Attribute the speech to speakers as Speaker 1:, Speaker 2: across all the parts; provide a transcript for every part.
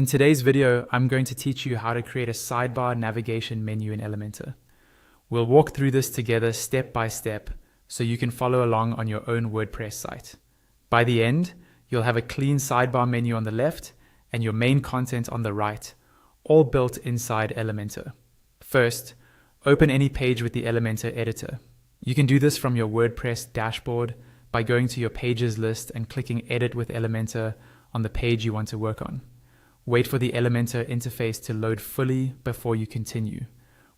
Speaker 1: In today's video, I'm going to teach you how to create a sidebar navigation menu in Elementor. We'll walk through this together step by step so you can follow along on your own WordPress site. By the end, you'll have a clean sidebar menu on the left and your main content on the right, all built inside Elementor. First, open any page with the Elementor editor. You can do this from your WordPress dashboard by going to your pages list and clicking Edit with Elementor on the page you want to work on. Wait for the Elementor interface to load fully before you continue.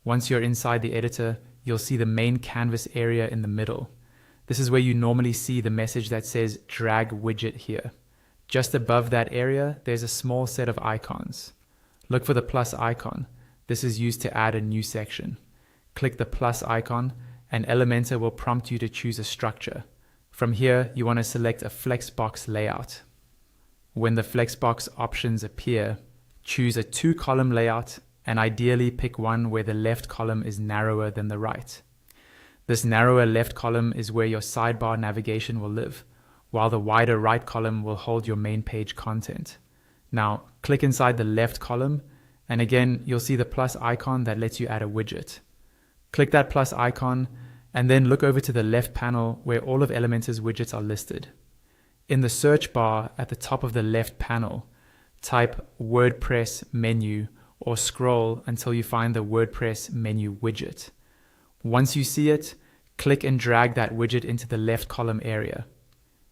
Speaker 1: Once you're inside the editor, you'll see the main canvas area in the middle. This is where you normally see the message that says Drag Widget here. Just above that area, there's a small set of icons. Look for the plus icon. This is used to add a new section. Click the plus icon and Elementor will prompt you to choose a structure. From here, you want to select a flexbox layout. When the flexbox options appear, choose a 2-column layout and ideally pick one where the left column is narrower than the right. This narrower left column is where your sidebar navigation will live, while the wider right column will hold your main page content. Now, click inside the left column, and again, you'll see the plus icon that lets you add a widget. Click that plus icon, and then look over to the left panel where all of Elementor's widgets are listed. In the search bar at the top of the left panel, type WordPress menu or scroll until you find the WordPress menu widget. Once you see it, click and drag that widget into the left column area.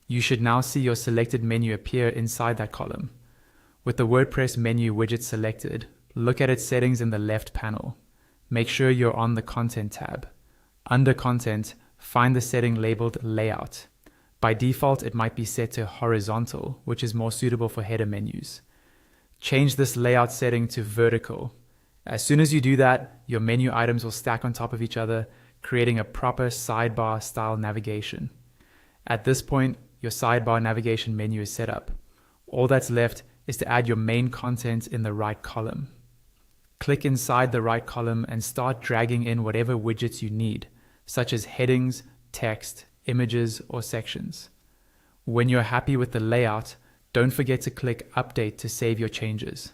Speaker 1: You should now see your selected menu appear inside that column. With the WordPress menu widget selected, look at its settings in the left panel. Make sure you're on the Content tab. Under Content, find the setting labeled Layout. By default, it might be set to horizontal, which is more suitable for header menus. Change this layout setting to vertical. As soon as you do that, your menu items will stack on top of each other, creating a proper sidebar style navigation. At this point, your sidebar navigation menu is set up. All that's left is to add your main content in the right column. Click inside the right column and start dragging in whatever widgets you need, such as headings, text, images, or sections. When you're happy with the layout, don't forget to click Update to save your changes.